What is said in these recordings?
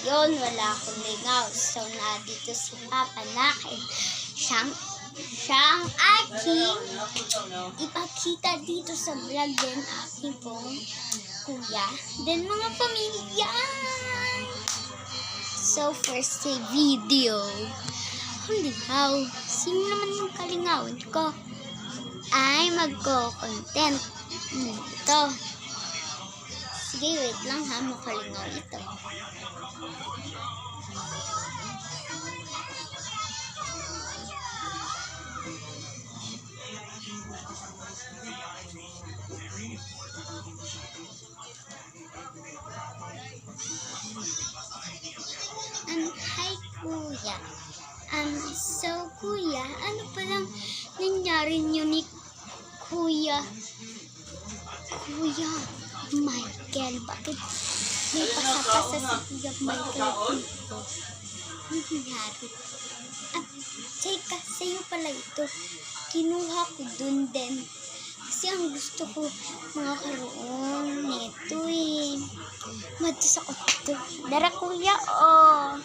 Ngayon, wala akong lingaw. So, dito si Papa Naked. Siyang aking ipakita dito sa vlog din aking pong kuya. Then, mga pamilya. So, first say video. Lingaw. Sino naman yung kalingawan ko? Ay, magko-content. Ito. Sige, wait lang ha. Makalingaw ito. Hi, kuya. So, kuya, ano palang nangyari niyo ni Kuya Michael? Bakit may pasapasa si Kuya Michael dito? Ano nangyari? Teka, sa'yo pala ito. Kinuha ko dun din. Kasi ang gusto ko makakaroon nito eh. Matis ako dito. Dara kuya, oh.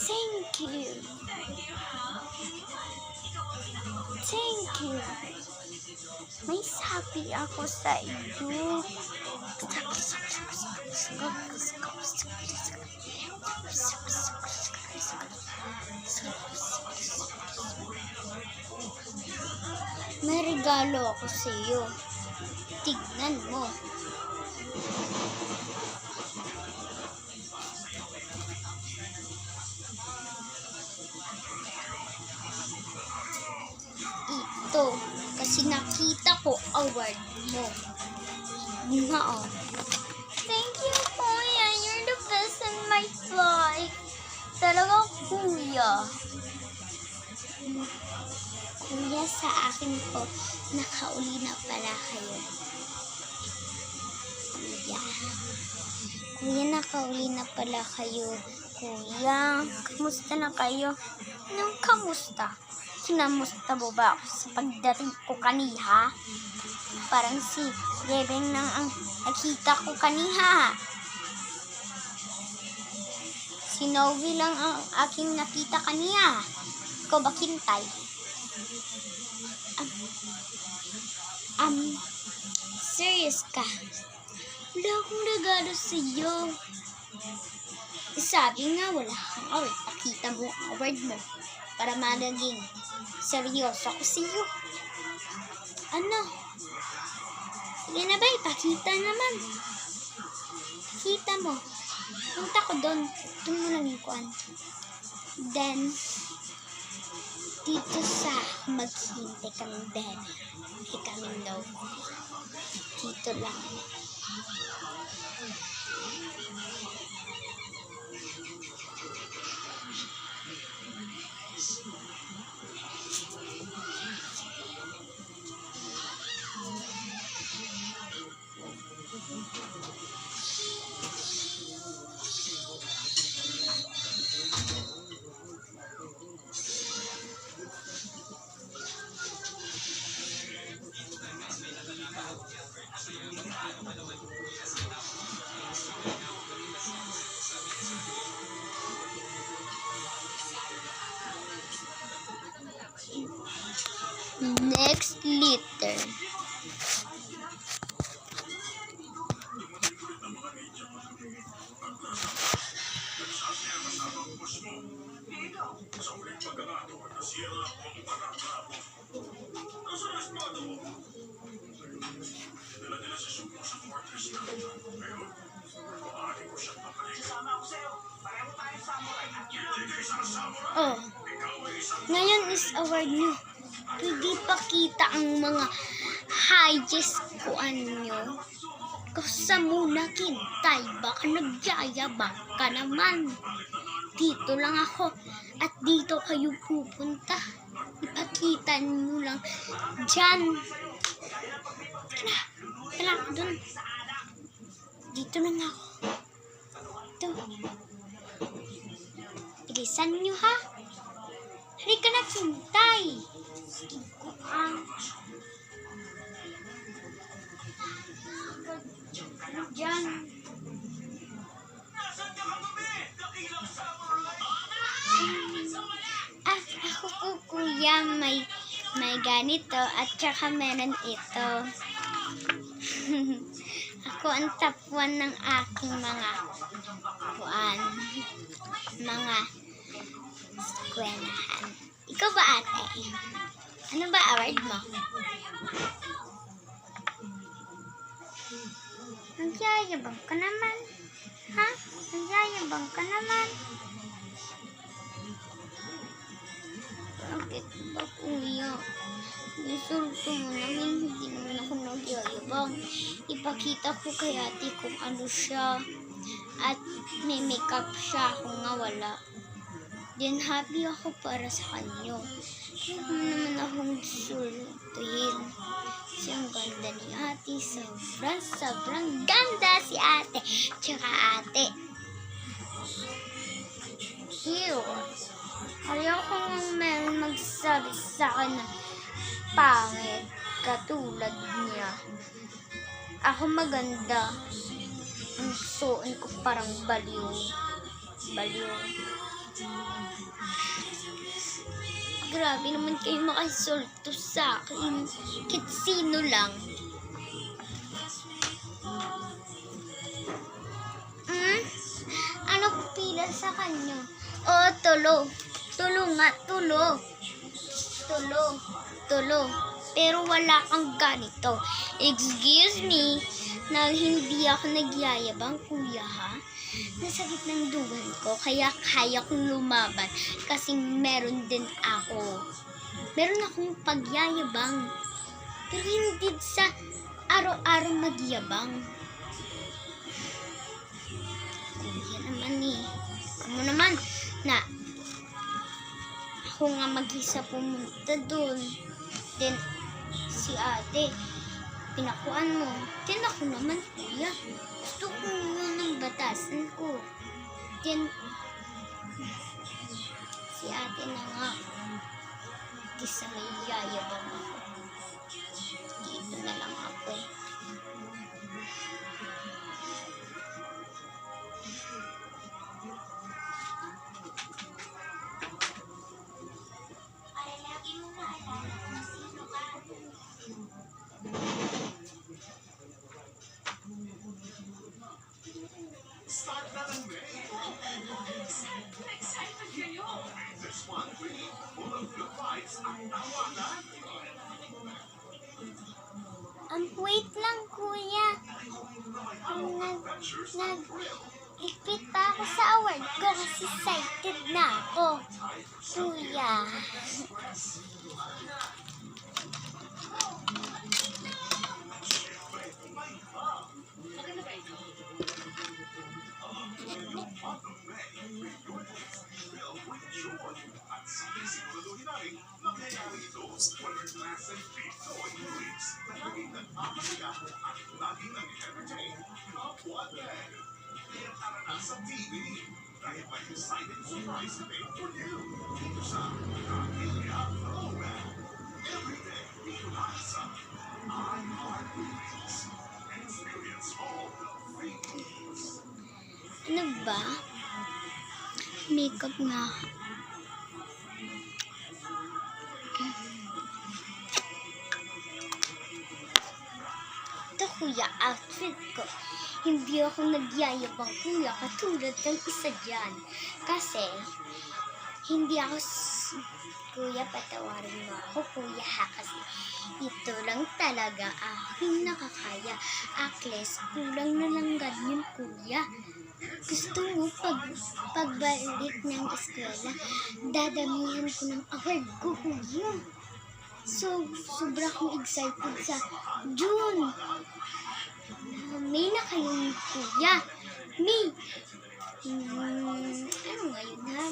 Thank you. Thank you. May sabi ako sa iyo. May regalo ako sa iyo. Tignan mo. Ito, kasi nakita ko award mo. Nga oh. Thank you, kuya. You're the best in my life. Talaga, kuya. Kuya, sa akin po, nakauli na pala kayo. Kuya, nakauli na pala kayo. Kuya, kamusta na kayo? Anong kamusta? Kinamusta mo ba ako sa pagdating ko kaniha? Parang si Rebeng nang ang nakita ko kaniha. Si Novi lang ang aking nakita kaniha. Ikaw ba, Kintay? Serious ka? Wala akong regalo sa iyo. Sabi nga wala kang award. Pakita mo ang award mo para magiging seryoso ako sa iyo. Ano? Sige na ba? Ipakita naman. Pakita mo. Punta ko doon. Doon mo lang yung kuhan. Then, dito sa maghintay kaming bebe. Hindi kaming no. Dito lang. Next letter. Oh, ngayon is award nyo. Hindi pa kita ang mga highest kuan nyo. Kasi muna, Kintay, baka nagyayabang ka naman. Dito lang ako at dito kayo pupunta. Ipakita nyo lang dyan. Kala ko dun. Dito lang ako. Ito. Bilisan nyo ha. Halika na, Kintay. Diyan. kuya, may ganito at saka meron ito. Ako ang top 1 ng aking mga eskwelahan. Ikaw ba, ate? Ano ba award mo? Nagyayabang ka naman. Ha? Nagyayabang ka naman. Bakit ba, kuya? Insulto mo naman, hindi naman ako nagyayabang. Ipakita ko kay ate kung ano siya. At may makeup siya kung nga wala. Then happy ako para sa kanyo. Huwag mo naman akong sultuhin. Kasi ang ganda ni ate. Sobrang ganda si ate. Tsaka ate. Ew. Ayoko nga meron magsabi sa akin na pangit katulad niya. Ako maganda. Ang suon ko parang baliw. Grabe naman kayo makasulto sa akin. Kahit sino lang. Ano pila sa kanya? Oh, tulo. Tulo. Pero wala kang ganito. Excuse me, na hindi ako nagyayabang, kuya, ha? Nasakit ng dugan ko, kaya kaya kong lumaban. Kasi meron din ako. Meron akong pagyayabang. Pero hindi sa araw-araw magyabang. Kuya naman eh. Ako naman na ako nga mag-isa pumunta dun. Then, si ate, pinakuan mo. Then ako naman, kuya. Gusto ko yun ang batasan ko. Then, si ate na nga. Kisa may yayabang ako. Dito na lang ako eh. Wait lang, kuya. Nag-repeat pa ako sa award ko kasi excited na ako. Kuya. Ano ba? Makeup nga. Ito, kuya, outfit ko. Hindi ako nagyayabang, kuya, katulad ng isa dyan. Kasi, hindi ako, kuya, patawarin mo ako, kuya, ha? Kasi, ito lang talaga aking nakakaya. Akles, kulang na lang ganyan, kuya. Gusto mo pagbalik ng eskwela, dadamihan ko ng award ko, kuya. So, sobra akong excited sa June. May na kayong kuya. May. Ano ngayon, ha?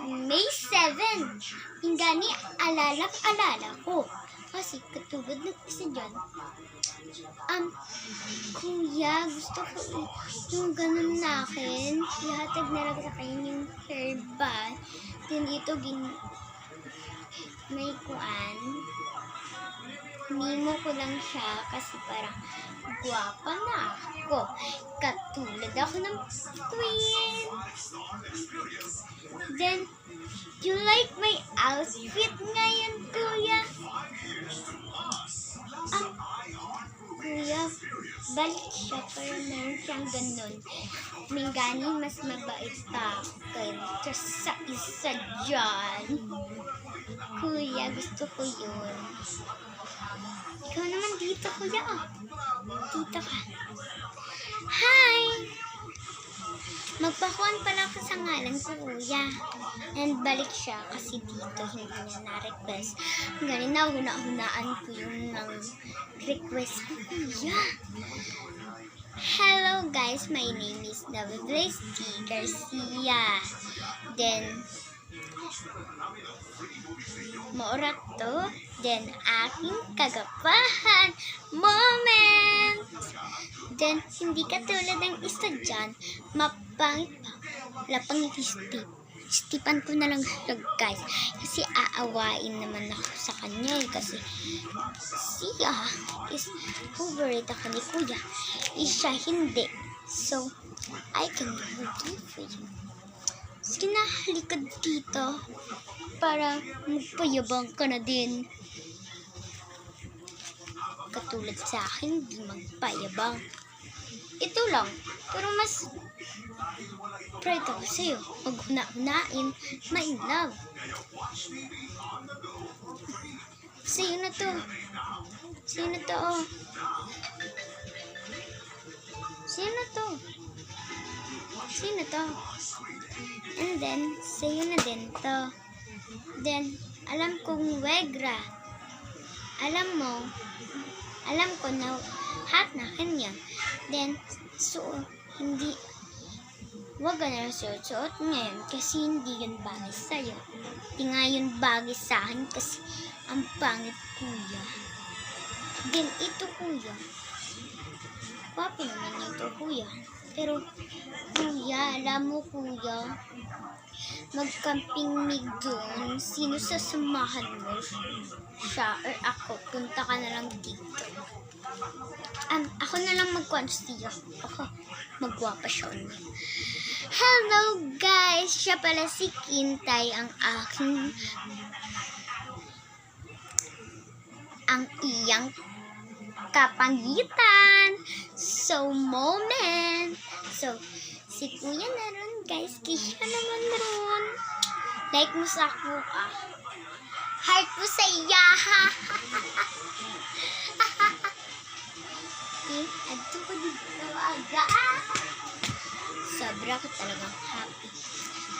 May 7. Hingani, alala ko. Kasi katulad ng isa dyan. Kuya, gusto ko yung ganun na akin. Ihatag na lang sa kanya yung hairband. Then ito, may kuan. Nimo ko lang siya kasi parang gwapa na ako. Katulad ako ng queen. Then, you like my outfit ngayon, kuya? Kuya, balik siya pero meron siyang ganun. May ganing mas mabait sa akin sa isa dyan. Kuya, gusto ko yun. Ikaw naman dito, kuya. Oh. Dito ka. Hi! Magpakuan pala ako sa ngalan ko, kuya. And balik siya kasi dito hindi niya na-request. Galing na hunaan ko yung request ko, kuya. Hello guys, my name is Noviblaze T. Garcia. Then, Maorat to. Then, aking kagapahan moment. Then, hindi katulad ng isa dyan, mapangit pa. Wala pang stip. Stipan ko na lang siya, guys. Kasi aawain naman ako sa kanya. Kasi siya is favorite ako ni kuya. Siya hindi. So, I can forgive you. Sige na, halikad dito. Para magpayabang ka na din. Katulad sa akin, hindi magpayabang. Ito lang. Pero mas pride ako sa'yo. Pag una-unain, ma-in love. Sa'yo na to. Sa'yo na to, oh. Sa'yo na to. Sa'yo na to. And then, sa'yo na din to. Then, alam kong wegra. Alam ko na hot na kanya. Then, wag ka na suot ngayon kasi hindi yun bagay sa'yo. Hindi nga yun bagay sa akin kasi ang pangit, kuya. Then, ito, kuya. Wapo naman ito, kuya. Pero, kuya, alam mo, kuya, magcamping mig doon. Sino sasamahan mo? Siya or ako? Punta ka na lang dito. Ako na lang magkonstiyo. Ako, magwapa siya. Hello guys! Siya pala si Kintay, ang iyang kapangitan. So, moment. So, si kuya na ron, guys. Kisya naman ron. Like mo sa ako, heart mo sa iya, ha? Adto ko dito aga. Sobra ko talagang happy.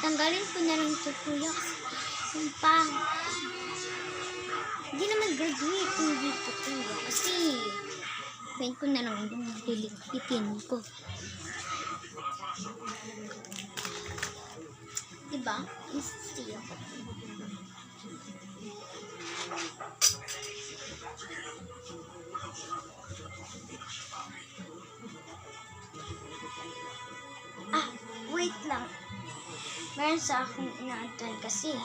Tanggalin ko na lang ito, kuya. Yung pang. Hindi naman graduate kung dito, kuya. Kasi, ko na lang yung biligpitin ko. Diba? Instiyo. Wait lang. Meron sa akong inaantan kasi.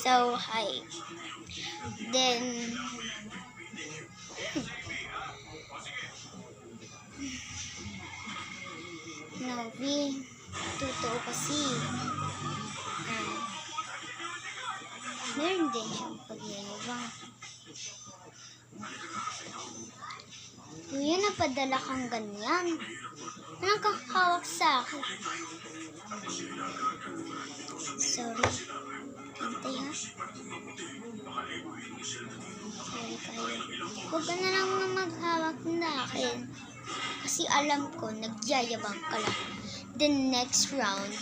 So, hi. Then, Novi, totoo kasi. Meron din siyang pagyayabang. Kuya, napadala kang ganyan. Anong kakawak sa akin? Sorry. Hintay, ha? Sorry kayo. Huwag ka na lang maghawak na akin. Kasi alam ko, nagyayabang ka lang. The next round,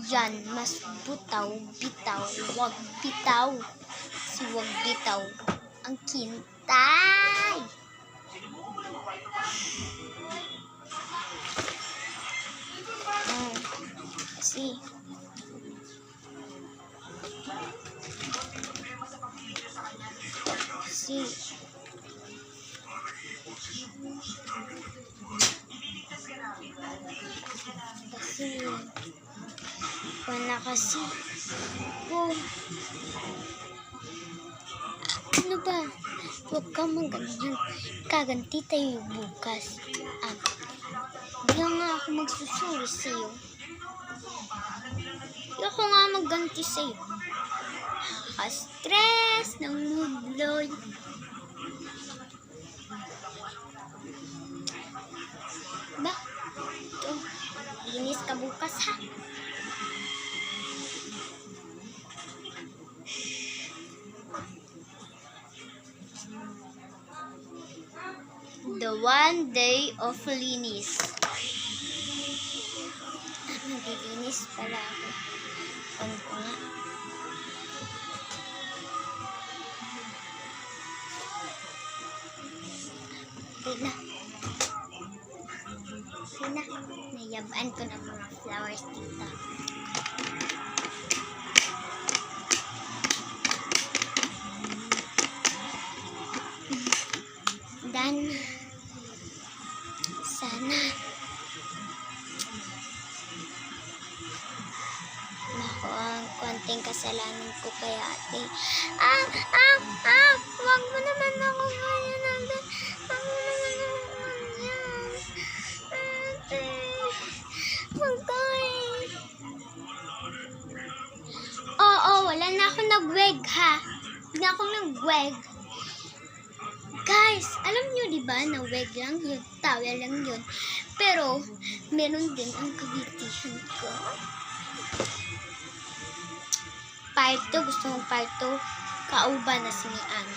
yan, mas butaw, bitaw, wag bitaw. Si wag bitaw, ang Kintay. Kasi wala kasi Ano ba? Huwag kang magganyan. Kaganti tayo bukas. Di nga ako magsusuri sa'yo. Di ako nga magganti sa'yo. Stress ng mudloy. Ba? Ito. Linis ka bukas ha. The 1 day of linis. Naglilinis pala ako. On ko nga. Okay na. Nayabaan ko ng mga flowers dito. Dan, sana naku, ang konting kasalanan ko kay ate. Wag mo naman ako ganyan, ate. Wag mo naman ako ganyan. Ate, wag tayo. Oo, wala na ako nag-wig ha. Hindi na ako nag-wig. Guys, alam nyo diba na wig lang yun, towel lang yun. Pero, meron din ang kabitihan ko. Part 2, gusto mong part 2, kauban na si Mian.